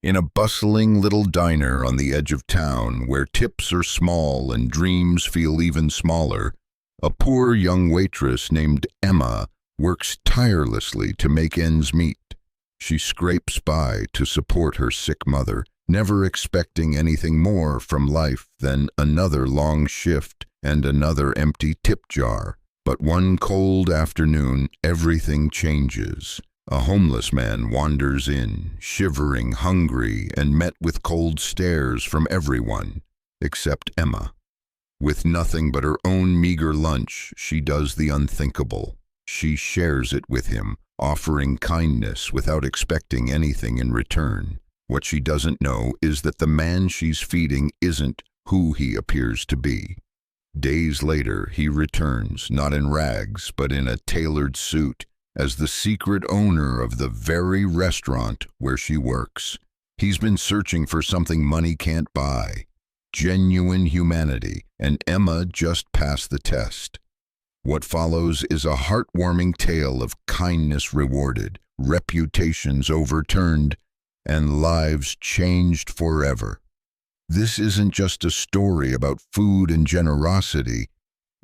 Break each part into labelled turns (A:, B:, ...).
A: In a bustling little diner on the edge of town, where tips are small and dreams feel even smaller, a poor young waitress named Emma works tirelessly to make ends meet. She scrapes by to support her sick mother, never expecting anything more from life than another long shift and another empty tip jar. But one cold afternoon, everything changes. A homeless man wanders in, shivering, hungry, and met with cold stares from everyone, except Emma. With nothing but her own meager lunch, she does the unthinkable. She shares it with him, offering kindness without expecting anything in return. What she doesn't know is that the man she's feeding isn't who he appears to be. Days later, he returns, not in rags, but in a tailored suit, as the secret owner of the very restaurant where she works. He's been searching for something money can't buy: genuine humanity, and Emma just passed the test. What follows is a heartwarming tale of kindness rewarded, reputations overturned, and lives changed forever. This isn't just a story about food and generosity.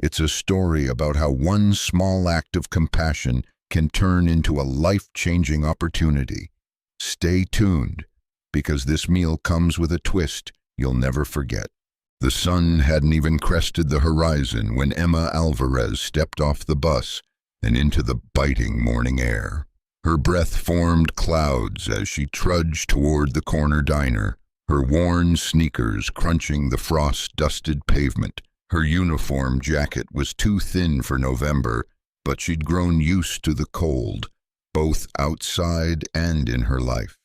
A: It's a story about how one small act of compassion can turn into a life-changing opportunity. Stay tuned, because this meal comes with a twist you'll never forget. The sun hadn't even crested the horizon when Emma Alvarez stepped off the bus and into the biting morning air. Her breath formed clouds as she trudged toward the corner diner, her worn sneakers crunching the frost-dusted pavement. Her uniform jacket was too thin for November, but she'd grown used to the cold, both outside and in her life.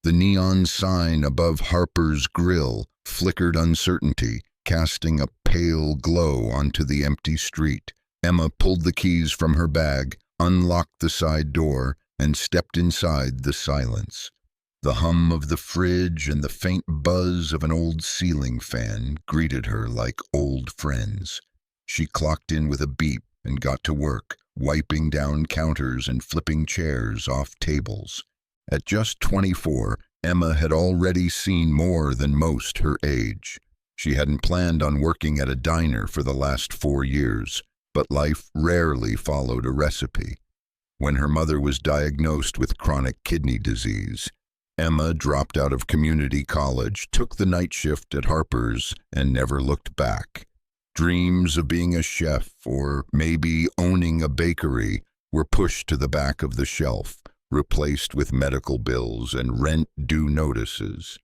A: The neon sign above Harper's Grill flickered uncertainty, casting a pale glow onto the empty street. Emma pulled the keys from her bag, unlocked the side door, and stepped inside the silence. The hum of the fridge and the faint buzz of an old ceiling fan greeted her like old friends. She clocked in with a beep and got to work, wiping down counters and flipping chairs off tables. At just 24, Emma had already seen more than most her age. She hadn't planned on working at a diner for the last 4 years, but life rarely followed a recipe. When her mother was diagnosed with chronic kidney disease, Emma dropped out of community college, took the night shift at Harper's, and never looked back. Dreams of being a chef or maybe owning a bakery were pushed to the back of the shelf, replaced with medical bills and rent-due notices.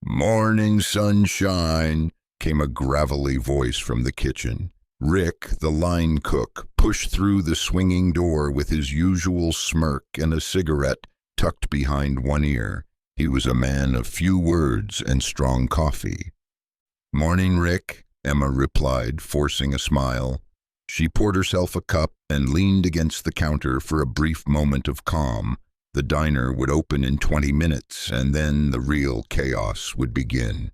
A: "Morning, sunshine," came a gravelly voice from the kitchen. Rick, the line cook, pushed through the swinging door with his usual smirk and a cigarette tucked behind one ear. He was a man of few words and strong coffee. "Morning, Rick," Emma replied, forcing a smile. She poured herself a cup and leaned against the counter for a brief moment of calm. The diner would open in 20 minutes, and then the real chaos would begin.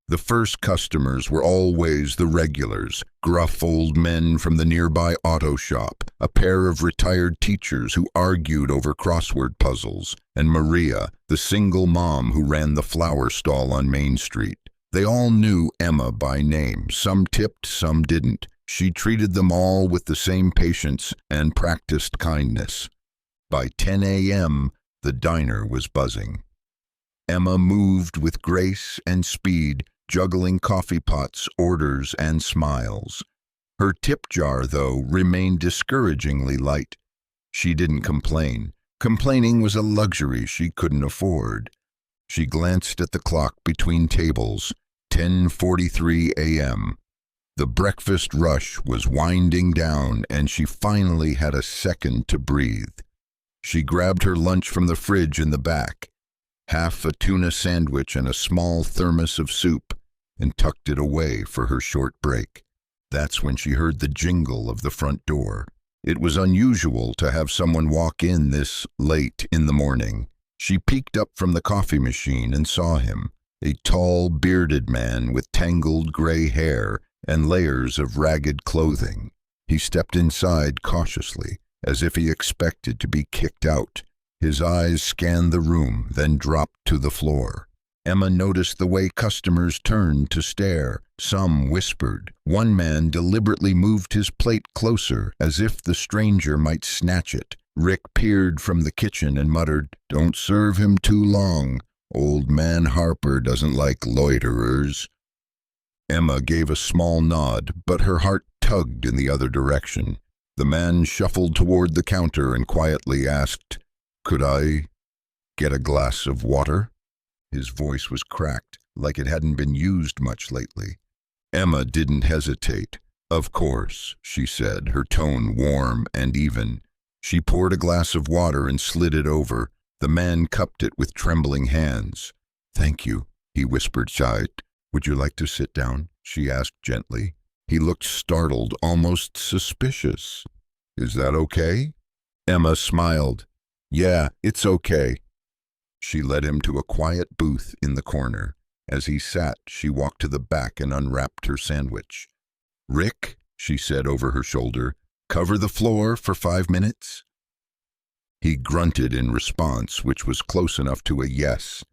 A: The first customers were always the regulars, gruff old men from the nearby auto shop, a pair of retired teachers who argued over crossword puzzles, and Maria, the single mom who ran the flower stall on Main Street. They all knew Emma by name. Some tipped, some didn't. She treated them all with the same patience and practiced kindness. By 10 a.m., the diner was buzzing. Emma moved with grace and speed, juggling coffee pots, orders, and smiles. Her tip jar, though, remained discouragingly light. She didn't complain. Complaining was a luxury she couldn't afford. She glanced at the clock between tables, 10:43 a.m. The breakfast rush was winding down, and she finally had a second to breathe. She grabbed her lunch from the fridge in the back, half a tuna sandwich and a small thermos of soup, and tucked it away for her short break. That's when she heard the jingle of the front door. It was unusual to have someone walk in this late in the morning. She peeked up from the coffee machine and saw him, a tall, bearded man with tangled gray hair and layers of ragged clothing. He stepped inside cautiously, as if he expected to be kicked out. His eyes scanned the room, then dropped to the floor. Emma noticed the way customers turned to stare. Some whispered. One man deliberately moved his plate closer, as if the stranger might snatch it. Rick peered from the kitchen and muttered, "Don't serve him too long. Old man Harper doesn't like loiterers." Emma gave a small nod, but her heart tugged in the other direction. The man shuffled toward the counter and quietly asked, "Could I get a glass of water?" His voice was cracked, like it hadn't been used much lately. Emma didn't hesitate. "Of course," she said, her tone warm and even. She poured a glass of water and slid it over. The man cupped it with trembling hands. "Thank you," he whispered shy. "Would you like to sit down?" she asked gently. He looked startled, almost suspicious. "Is that okay?" Emma smiled. "Yeah, it's okay." She led him to a quiet booth in the corner. As he sat, she walked to the back and unwrapped her sandwich. "Rick," she said over her shoulder, "cover the floor for 5 minutes?" He grunted in response, which was close enough to a yes.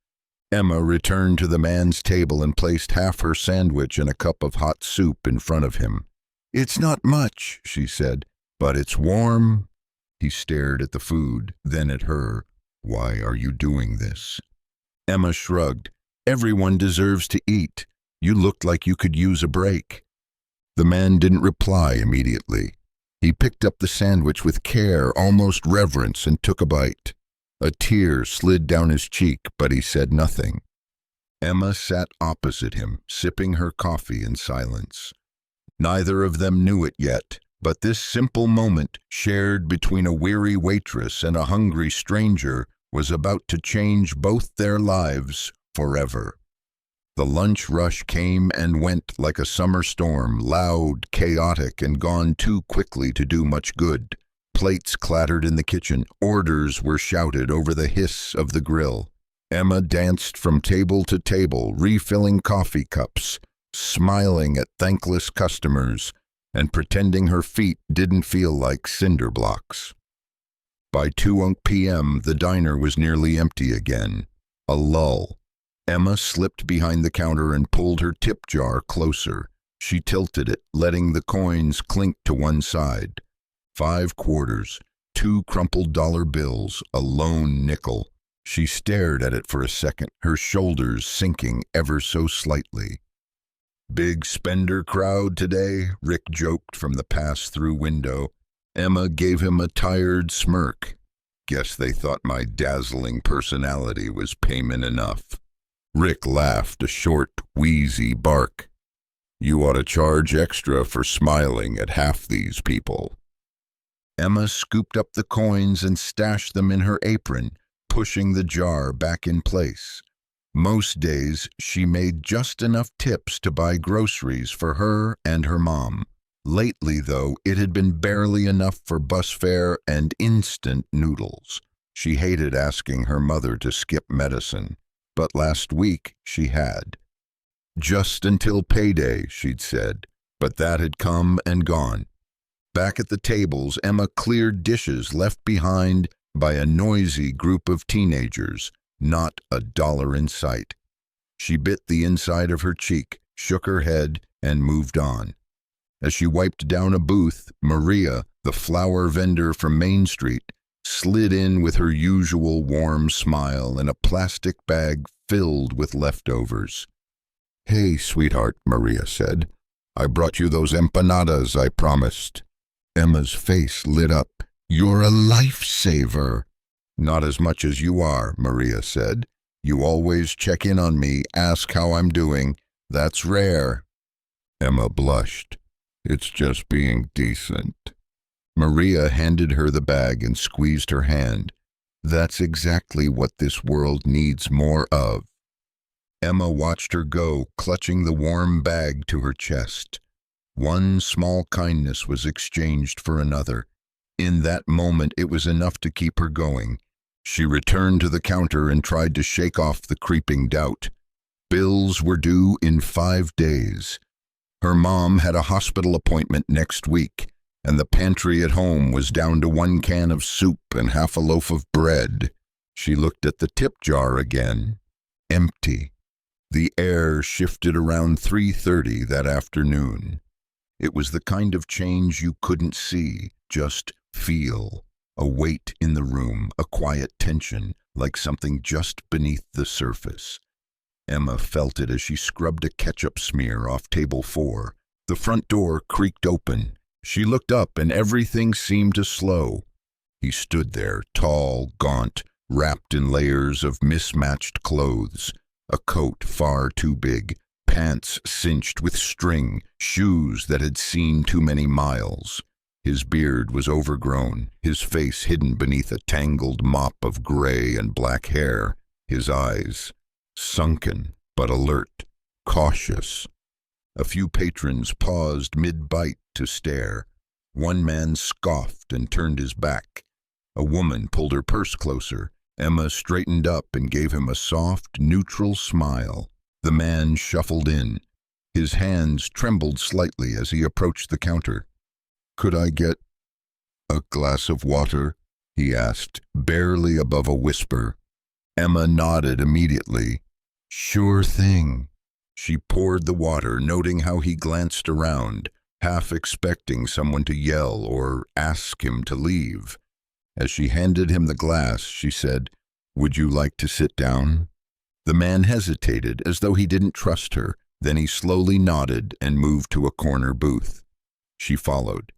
A: Emma returned to the man's table and placed half her sandwich and a cup of hot soup in front of him. "It's not much," she said, "but it's warm." He stared at the food, then at her. "Why are you doing this?" Emma shrugged. "Everyone deserves to eat. You looked like you could use a break." The man didn't reply immediately. He picked up the sandwich with care, almost reverence, and took a bite. A tear slid down his cheek, but he said nothing. Emma sat opposite him, sipping her coffee in silence. Neither of them knew it yet, but this simple moment, shared between a weary waitress and a hungry stranger, was about to change both their lives forever. The lunch rush came and went like a summer storm, loud, chaotic, and gone too quickly to do much good. Plates clattered in the kitchen, orders were shouted over the hiss of the grill. Emma danced from table to table, refilling coffee cups, smiling at thankless customers, and pretending her feet didn't feel like cinder blocks. By 2 p.m., the diner was nearly empty again. A lull. Emma slipped behind the counter and pulled her tip jar closer. She tilted it, letting the coins clink to one side. 5 quarters, 2 crumpled dollar bills, a lone nickel. She stared at it for a second, her shoulders sinking ever so slightly. "Big spender crowd today," Rick joked from the pass-through window. Emma gave him a tired smirk. "Guess they thought my dazzling personality was payment enough." Rick laughed, a short, wheezy bark. "You ought to charge extra for smiling at half these people." Emma scooped up the coins and stashed them in her apron, pushing the jar back in place. Most days, she made just enough tips to buy groceries for her and her mom. Lately, though, it had been barely enough for bus fare and instant noodles. She hated asking her mother to skip medicine, but last week she had. Just until payday, she'd said, but that had come and gone. Back at the tables, Emma cleared dishes left behind by a noisy group of teenagers, not a dollar in sight. She bit the inside of her cheek, shook her head, and moved on. As she wiped down a booth, Maria, the flower vendor from Main Street, slid in with her usual warm smile and a plastic bag filled with leftovers. "Hey, sweetheart," Maria said. "I brought you those empanadas I promised." Emma's face lit up. "You're a lifesaver." "Not as much as you are," Maria said. "You always check in on me, ask how I'm doing. That's rare." Emma blushed. "It's just being decent." Maria handed her the bag and squeezed her hand. "That's exactly what this world needs more of." Emma watched her go, clutching the warm bag to her chest. One small kindness was exchanged for another. In that moment, it was enough to keep her going. She returned to the counter and tried to shake off the creeping doubt. Bills were due in 5 days. Her mom had a hospital appointment next week, and the pantry at home was down to 1 can of soup and half a loaf of bread. She looked at the tip jar again. Empty. The air shifted around 3:30 that afternoon. It was the kind of change you couldn't see, just feel. A weight in the room, a quiet tension, like something just beneath the surface. Emma felt it as she scrubbed a ketchup smear off table 4. The front door creaked open. She looked up and everything seemed to slow. He stood there, tall, gaunt, wrapped in layers of mismatched clothes. A coat far too big, pants cinched with string, shoes that had seen too many miles. His beard was overgrown, his face hidden beneath a tangled mop of gray and black hair, his eyes sunken but alert, cautious. A few patrons paused mid-bite to stare. One man scoffed and turned his back. A woman pulled her purse closer. Emma straightened up and gave him a soft, neutral smile. The man shuffled in. His hands trembled slightly as he approached the counter. "Could I get a glass of water?" he asked, barely above a whisper. Emma nodded immediately. "Sure thing." She poured the water, noting how he glanced around, half expecting someone to yell or ask him to leave. As she handed him the glass, she said, "Would you like to sit down?" The man hesitated, as though he didn't trust her. Then he slowly nodded and moved to a corner booth. She followed.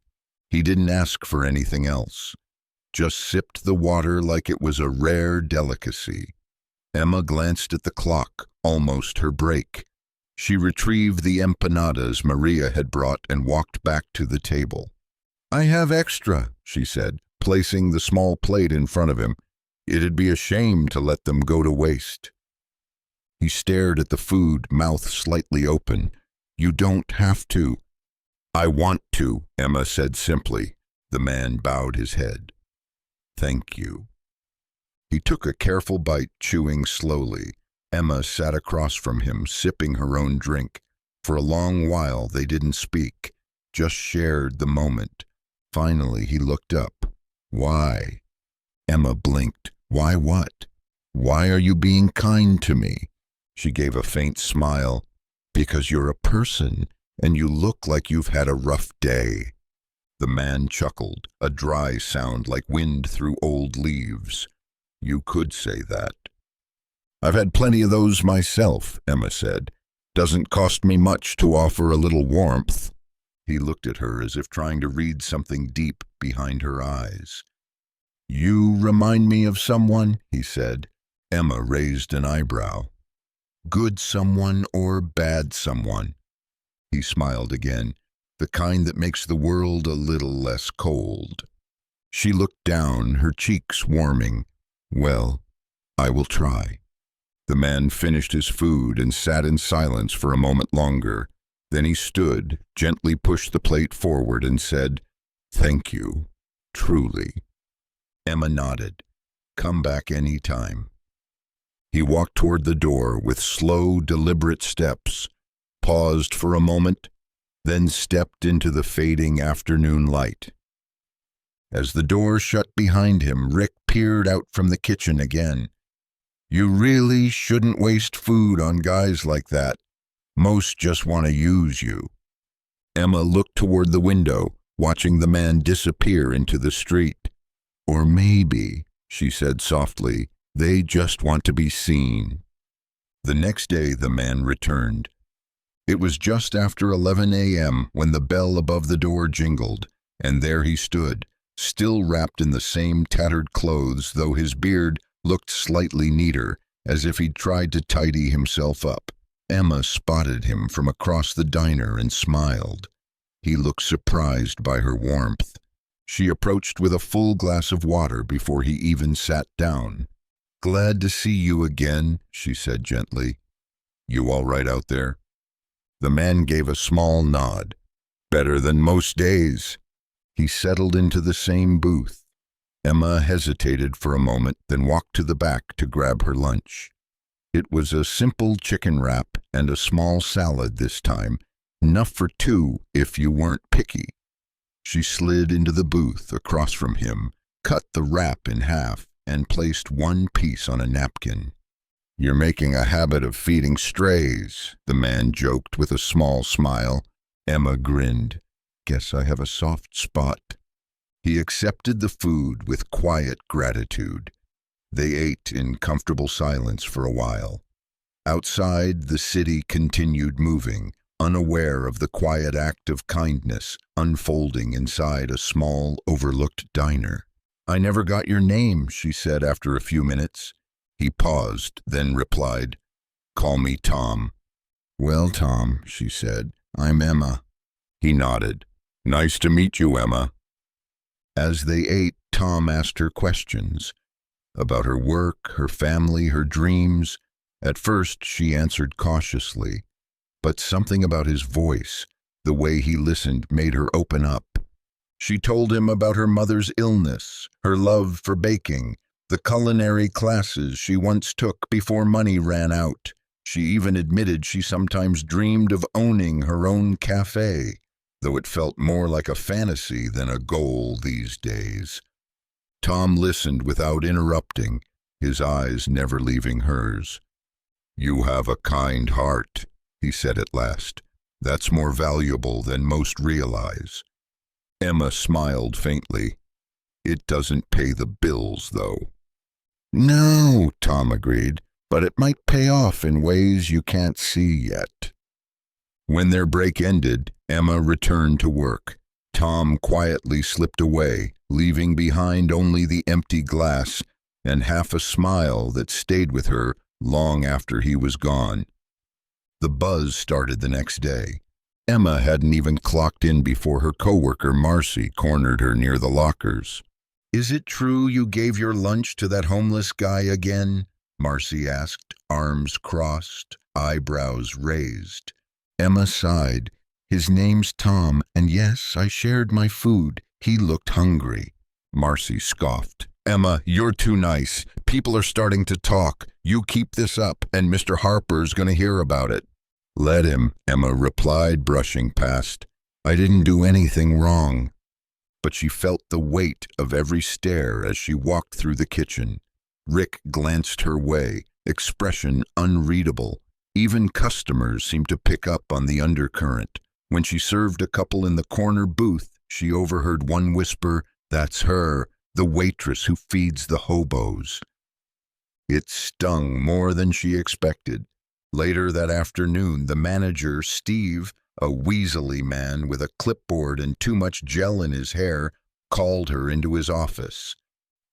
A: He didn't ask for anything else, just sipped the water like it was a rare delicacy. Emma glanced at the clock, almost her break. She retrieved the empanadas Maria had brought and walked back to the table. "I have extra," she said, placing the small plate in front of him. It'd be a shame to let them go to waste. He stared at the food, mouth slightly open. "You don't have to." "I want to," Emma said simply. The man bowed his head. "Thank you." He took a careful bite, chewing slowly. Emma sat across from him, sipping her own drink. For a long while they didn't speak, just shared the moment. Finally he looked up. "Why?" Emma blinked. "Why what? Why are you being kind to me?" She gave a faint smile. "Because you're a person, and you look like you've had a rough day." The man chuckled, a dry sound like wind through old leaves. "You could say that." "I've had plenty of those myself," Emma said. "Doesn't cost me much to offer a little warmth." He looked at her as if trying to read something deep behind her eyes. "You remind me of someone," he said. Emma raised an eyebrow. "Good someone or bad someone?" He smiled again, the kind that makes the world a little less cold. She looked down, her cheeks warming. "Well, I will try." The man finished his food and sat in silence for a moment longer. Then he stood, gently pushed the plate forward and said, "Thank you, truly." Emma nodded. "Come back any time." He walked toward the door with slow, deliberate steps, paused for a moment, then stepped into the fading afternoon light. As the door shut behind him, Rick peered out from the kitchen again. "You really shouldn't waste food on guys like that. Most just want to use you." Emma looked toward the window, watching the man disappear into the street. "Or maybe," she said softly, "they just want to be seen." The next day the man returned. It was just after 11 a.m. when the bell above the door jingled, and there he stood, still wrapped in the same tattered clothes, though his beard looked slightly neater, as if he'd tried to tidy himself up. Emma spotted him from across the diner and smiled. He looked surprised by her warmth. She approached with a full glass of water before he even sat down. "Glad to see you again," she said gently. "You all right out there?" The man gave a small nod. "Better than most days." He settled into the same booth. Emma hesitated for a moment, then walked to the back to grab her lunch. It was a simple chicken wrap and a small salad this time, enough for two if you weren't picky. She slid into the booth across from him, cut the wrap in half, and placed one piece on a napkin. "You're making a habit of feeding strays," the man joked with a small smile. Emma grinned. "Guess I have a soft spot." He accepted the food with quiet gratitude. They ate in comfortable silence for a while. Outside, the city continued moving, unaware of the quiet act of kindness unfolding inside a small, overlooked diner. "I never got your name," she said after a few minutes. He paused, then replied, "Call me Tom." "Well, Tom," she said, "I'm Emma." He nodded. "Nice to meet you, Emma." As they ate, Tom asked her questions about her work, her family, her dreams. At first, she answered cautiously, but something about his voice, the way he listened, made her open up. She told him about her mother's illness, her love for baking, the culinary classes she once took before money ran out. She even admitted she sometimes dreamed of owning her own cafe, though it felt more like a fantasy than a goal these days. Tom listened without interrupting, his eyes never leaving hers. "You have a kind heart," he said at last. "That's more valuable than most realize." Emma smiled faintly. "It doesn't pay the bills, though." "No," Tom agreed, "but it might pay off in ways you can't see yet." When their break ended, Emma returned to work. Tom quietly slipped away, leaving behind only the empty glass and half a smile that stayed with her long after he was gone. The buzz started the next day. Emma hadn't even clocked in before her coworker Marcy cornered her near the lockers. "Is it true you gave your lunch to that homeless guy again?" Marcy asked, arms crossed, eyebrows raised. Emma sighed. "His name's Tom, and yes, I shared my food. He looked hungry." Marcy scoffed. "Emma, you're too nice. People are starting to talk. You keep this up, and Mr. Harper's going to hear about it." "Let him," Emma replied, brushing past. "I didn't do anything wrong." But she felt the weight of every stare as she walked through the kitchen. Rick glanced her way, expression unreadable. Even customers seemed to pick up on the undercurrent. When she served a couple in the corner booth, she overheard one whisper, "That's her, the waitress who feeds the hobos." It stung more than she expected. Later that afternoon, the manager, Steve, a weaselly man with a clipboard and too much gel in his hair, called her into his office.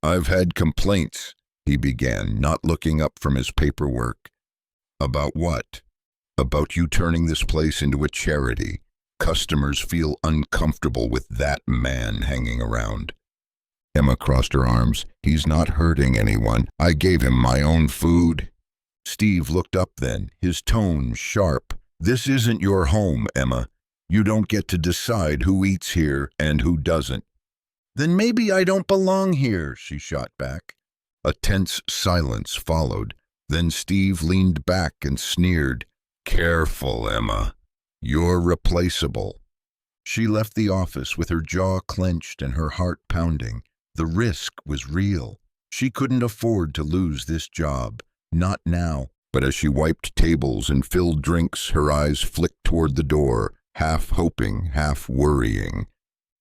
A: "I've had complaints," he began, not looking up from his paperwork. "About what?" "About you turning this place into a charity. Customers feel uncomfortable with that man hanging around." Emma crossed her arms. "He's not hurting anyone. I gave him my own food." Steve looked up then, his tone sharp. "This isn't your home, Emma. You don't get to decide who eats here and who doesn't." "Then maybe I don't belong here," she shot back. A tense silence followed. Then Steve leaned back and sneered, "Careful, Emma. You're replaceable." She left the office with her jaw clenched and her heart pounding. The risk was real. She couldn't afford to lose this job. Not now. But as she wiped tables and filled drinks, her eyes flicked toward the door, half hoping, half worrying.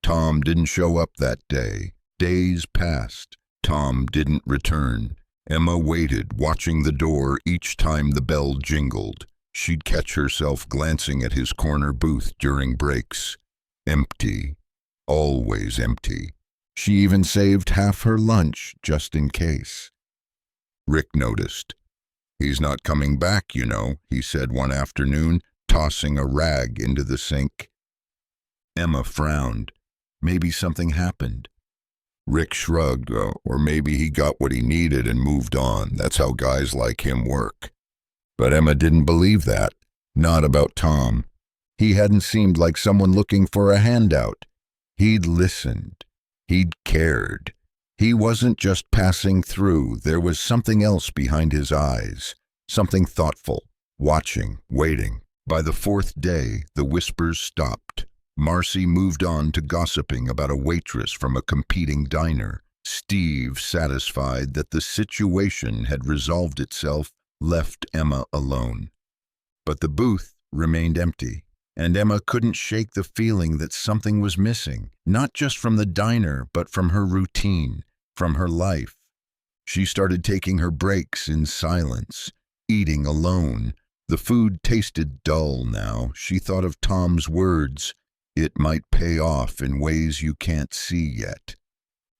A: Tom didn't show up that day. Days passed. Tom didn't return. Emma waited, watching the door each time the bell jingled. She'd catch herself glancing at his corner booth during breaks. Empty. Always empty. She even saved half her lunch just in case. Rick noticed. "He's not coming back, you know," he said one afternoon, tossing a rag into the sink. Emma frowned. Maybe something happened. Rick shrugged, or maybe he got what he needed and moved on. That's how guys like him work. But Emma didn't believe that. Not about Tom. He hadn't seemed like someone looking for a handout. He'd listened. He'd cared. He wasn't just passing through. There was something else behind his eyes. Something thoughtful. Watching, waiting. By the fourth day, the whispers stopped. Marcy moved on to gossiping about a waitress from a competing diner. Steve, satisfied that the situation had resolved itself, left Emma alone. But the booth remained empty, and Emma couldn't shake the feeling that something was missing, not just from the diner, but from her routine, from her life. She started taking her breaks in silence, eating alone. The food tasted dull now. She thought of Tom's words, "It might pay off in ways you can't see yet."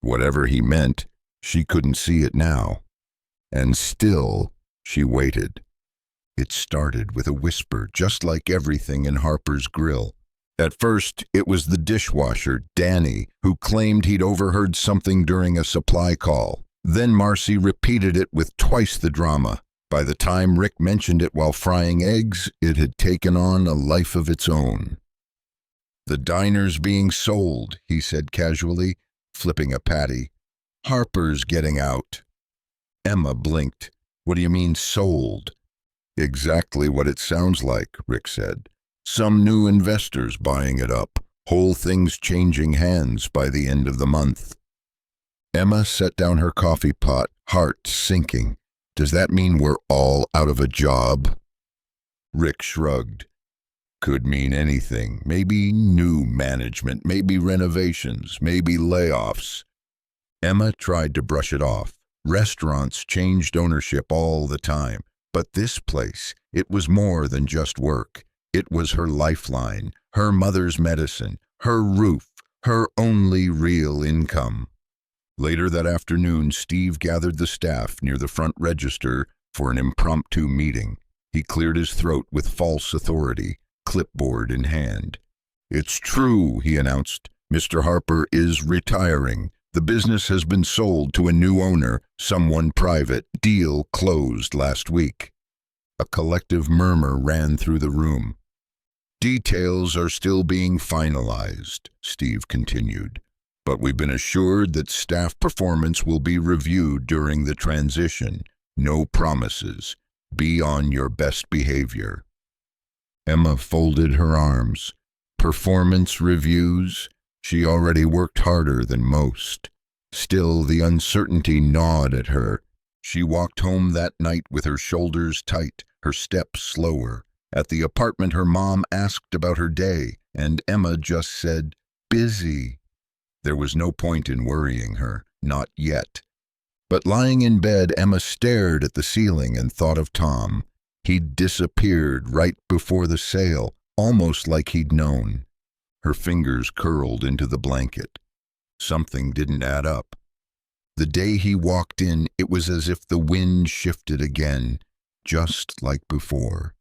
A: Whatever he meant, she couldn't see it now. And still, she waited. It started with a whisper, just like everything in Harper's Grill. At first, it was the dishwasher, Danny, who claimed he'd overheard something during a supply call. Then Marcy repeated it with twice the drama. By the time Rick mentioned it while frying eggs, it had taken on a life of its own. "The diner's being sold," he said casually, flipping a patty. "Harper's getting out." Emma blinked. "What do you mean, sold?" "Exactly what it sounds like," Rick said. "Some new investors buying it up. Whole thing's changing hands by the end of the month." Emma set down her coffee pot, heart sinking. "Does that mean we're all out of a job?" Rick shrugged. "Could mean anything. Maybe new management, maybe renovations, maybe layoffs." Emma tried to brush it off. Restaurants changed ownership all the time. But this place, it was more than just work. It was her lifeline, her mother's medicine, her roof, her only real income. Later that afternoon, Steve gathered the staff near the front register for an impromptu meeting. He cleared his throat with false authority, clipboard in hand. "It's true," he announced. "Mr. Harper is retiring. The business has been sold to a new owner, someone private. Deal closed last week." A collective murmur ran through the room. "Details are still being finalized," Steve continued. "But we've been assured that staff performance will be reviewed during the transition. No promises. Be on your best behavior." Emma folded her arms. Performance reviews? She already worked harder than most. Still, the uncertainty gnawed at her. She walked home that night with her shoulders tight, her steps slower. At the apartment, her mom asked about her day, and Emma just said, "Busy." There was no point in worrying her, not yet. But lying in bed, Emma stared at the ceiling and thought of Tom. He'd disappeared right before the sale, almost like he'd known. Her fingers curled into the blanket. Something didn't add up. The day he walked in, it was as if the wind shifted again, just like before.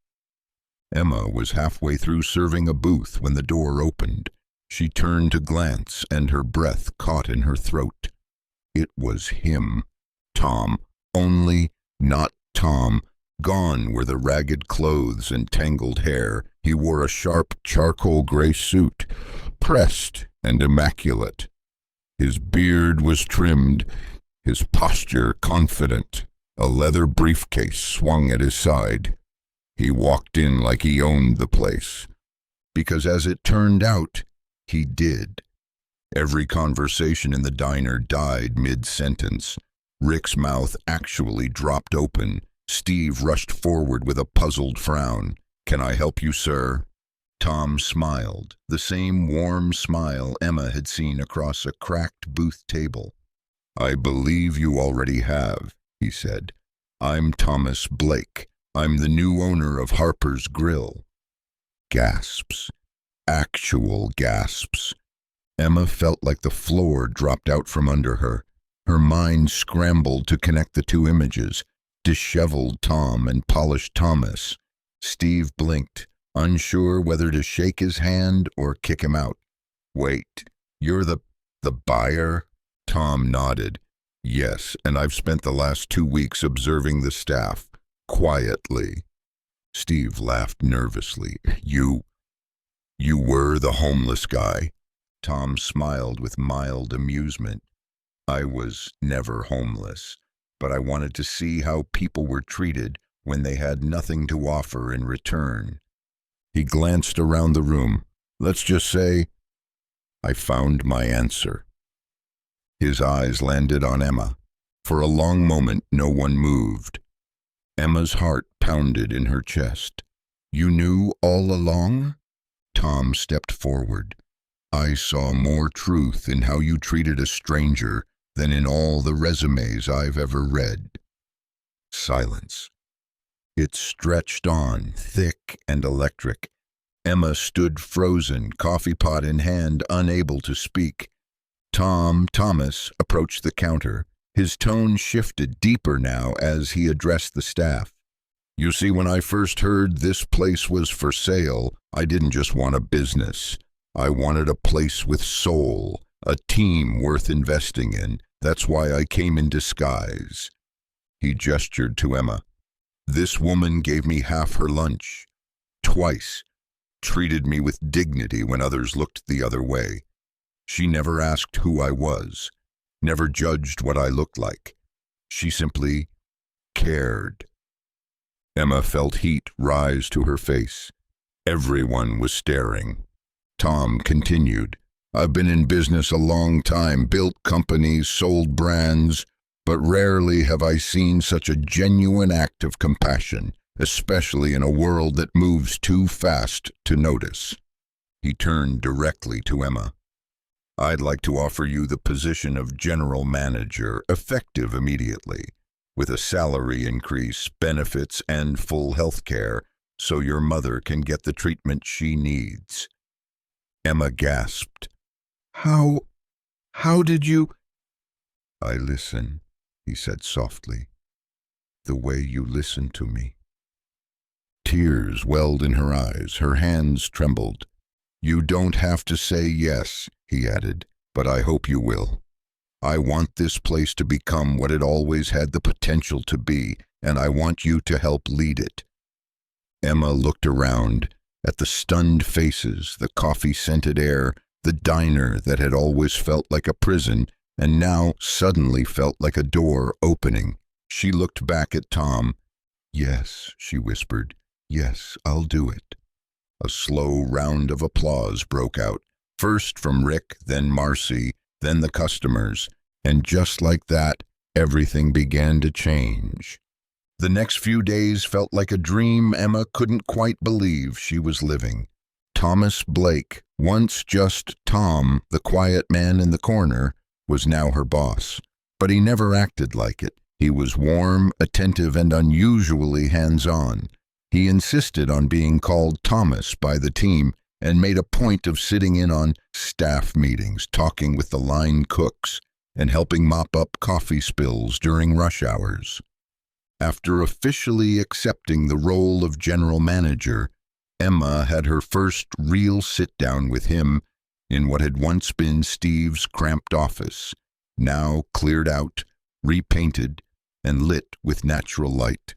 A: Emma was halfway through serving a booth when the door opened. She turned to glance, and her breath caught in her throat. It was him. Tom. Only not Tom. Gone were the ragged clothes and tangled hair. He wore a sharp charcoal gray suit, pressed and immaculate. His beard was trimmed, his posture confident. A leather briefcase swung at his side. He walked in like he owned the place. Because as it turned out, he did. Every conversation in the diner died mid-sentence. Rick's mouth actually dropped open. Steve rushed forward with a puzzled frown. "Can I help you, sir?" Tom smiled, the same warm smile Emma had seen across a cracked booth table. "I believe you already have," he said. "I'm Thomas Blake. I'm the new owner of Harper's Grill." Gasps. Actual gasps. Emma felt like the floor dropped out from under her. Her mind scrambled to connect the two images, disheveled Tom and polished Thomas. Steve blinked, unsure whether to shake his hand or kick him out. "Wait, you're the buyer?" Tom nodded. "Yes, and I've spent the last 2 weeks observing the staff, quietly." Steve laughed nervously. You were the homeless guy?" Tom smiled with mild amusement. "I was never homeless, but I wanted to see how people were treated when they had nothing to offer in return." He glanced around the room. "Let's just say, I found my answer." His eyes landed on Emma. For a long moment, no one moved. Emma's heart pounded in her chest. "You knew all along?" Tom stepped forward. "I saw more truth in how you treated a stranger than in all the resumes I've ever read." Silence. It stretched on, thick and electric. Emma stood frozen, coffee pot in hand, unable to speak. Thomas approached the counter. His tone shifted deeper now as he addressed the staff. "You see, when I first heard this place was for sale, I didn't just want a business. I wanted a place with soul, a team worth investing in. That's why I came in disguise." He gestured to Emma. "This woman gave me half her lunch. Twice. Treated me with dignity when others looked the other way. She never asked who I was, never judged what I looked like. She simply cared." Emma felt heat rise to her face. Everyone was staring. Tom continued, "I've been in business a long time, built companies, sold brands, but rarely have I seen such a genuine act of compassion, especially in a world that moves too fast to notice." He turned directly to Emma. "I'd like to offer you the position of general manager, effective immediately, with a salary increase, benefits, and full health care, so your mother can get the treatment she needs." Emma gasped. How did you—" "I listen," he said softly, "the way you listen to me." Tears welled in her eyes, her hands trembled. "You don't have to say yes," he added, "but I hope you will. I want this place to become what it always had the potential to be, and I want you to help lead it." Emma looked around at the stunned faces, the coffee-scented air, the diner that had always felt like a prison and now suddenly felt like a door opening. She looked back at Tom. "Yes," she whispered. "Yes, I'll do it." A slow round of applause broke out, first from Rick, then Marcy, then the customers, and just like that, everything began to change. The next few days felt like a dream Emma couldn't quite believe she was living. Thomas Blake, once just Tom, the quiet man in the corner, was now her boss. But he never acted like it. He was warm, attentive, and unusually hands-on. He insisted on being called Thomas by the team and made a point of sitting in on staff meetings, talking with the line cooks, and helping mop up coffee spills during rush hours. After officially accepting the role of general manager, Emma had her first real sit-down with him in what had once been Steve's cramped office, now cleared out, repainted, and lit with natural light.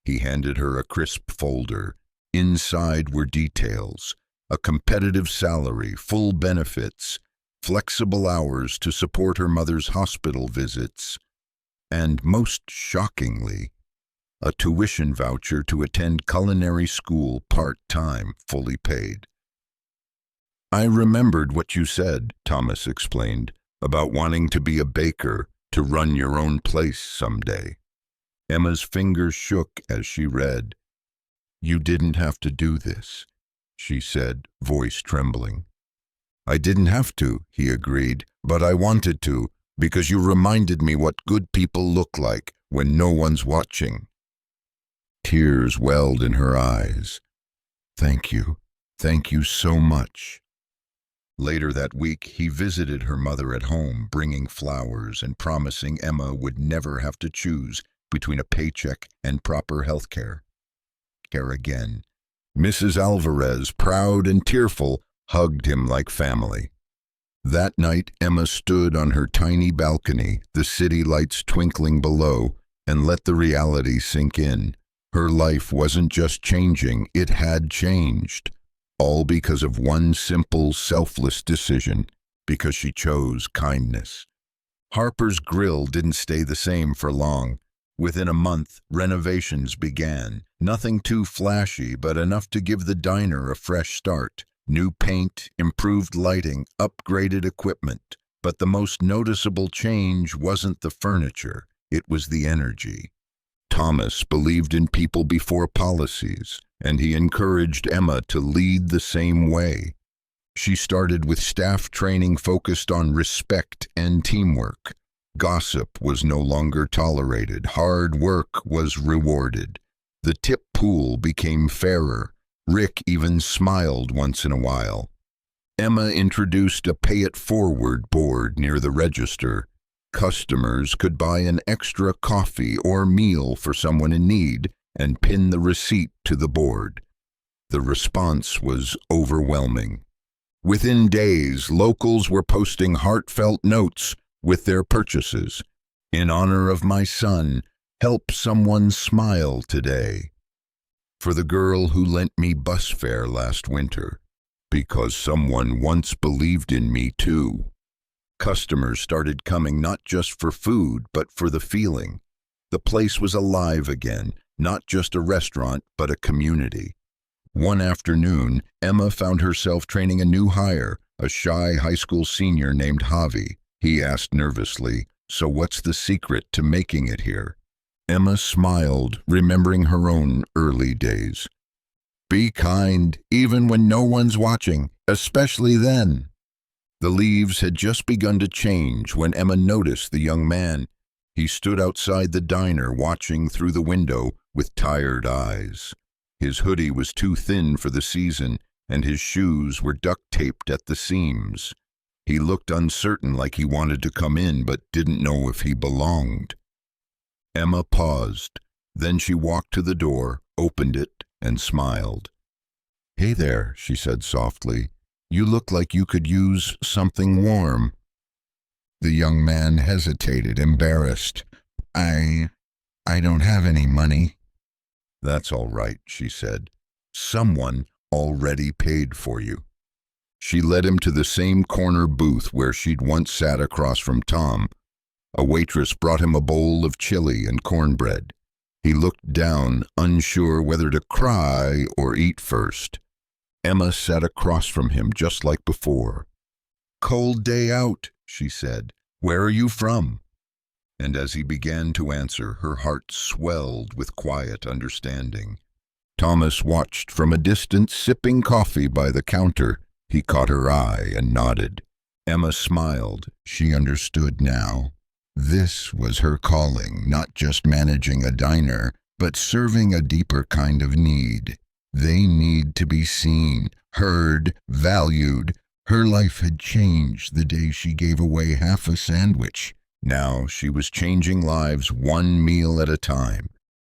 A: He handed her a crisp folder. Inside were details: a competitive salary, full benefits, flexible hours to support her mother's hospital visits, and most shockingly, a tuition voucher to attend culinary school part-time, fully paid. "I remembered what you said," Thomas explained, "about wanting to be a baker, to run your own place someday." Emma's fingers shook as she read. "You didn't have to do this," she said, voice trembling. "I didn't have to," he agreed, "but I wanted to, because you reminded me what good people look like when no one's watching." Tears welled in her eyes. Thank you so much." Later that week, he visited her mother at home, bringing flowers and promising Emma would never have to choose between a paycheck and proper health care. Again. Mrs. Alvarez, proud and tearful, hugged him like family. That night, Emma stood on her tiny balcony, the city lights twinkling below, and let the reality sink in. Her life wasn't just changing, it had changed. All because of one simple, selfless decision, because she chose kindness. Harper's Grill didn't stay the same for long. Within a month, renovations began. Nothing too flashy, but enough to give the diner a fresh start. New paint, improved lighting, upgraded equipment. But the most noticeable change wasn't the furniture, it was the energy. Thomas believed in people before policies, and he encouraged Emma to lead the same way. She started with staff training focused on respect and teamwork. Gossip was no longer tolerated. Hard work was rewarded. The tip pool became fairer. Rick even smiled once in a while. Emma introduced a pay-it-forward board near the register. Customers could buy an extra coffee or meal for someone in need and pin the receipt to the board. The response was overwhelming. Within days, locals were posting heartfelt notes with their purchases. In honor of my son, help someone smile today. For the girl who lent me bus fare last winter, because someone once believed in me too. Customers started coming not just for food, but for the feeling. The place was alive again, not just a restaurant, but a community. One afternoon, Emma found herself training a new hire, a shy high school senior named Javi. He asked nervously, "So what's the secret to making it here?" Emma smiled, remembering her own early days. Be kind, even when no one's watching, especially then. The leaves had just begun to change when Emma noticed the young man. He stood outside the diner watching through the window with tired eyes. His hoodie was too thin for the season, and his shoes were duct-taped at the seams. He looked uncertain, like he wanted to come in but didn't know if he belonged. Emma paused. Then she walked to the door, opened it, and smiled. "Hey there," she said softly. "You look like you could use something warm." The young man hesitated, embarrassed. I don't have any money." "That's all right," she said. "Someone already paid for you." She led him to the same corner booth where she'd once sat across from Tom. A waitress brought him a bowl of chili and cornbread. He looked down, unsure whether to cry or eat first. Emma sat across from him just like before. "Cold day out," she said. "Where are you from?" And as he began to answer, her heart swelled with quiet understanding. Thomas watched from a distance, sipping coffee by the counter. He caught her eye and nodded. Emma smiled. She understood now. This was her calling, not just managing a diner, but serving a deeper kind of need. They need to be seen, heard, valued. Her life had changed the day she gave away half a sandwich. Now she was changing lives one meal at a time.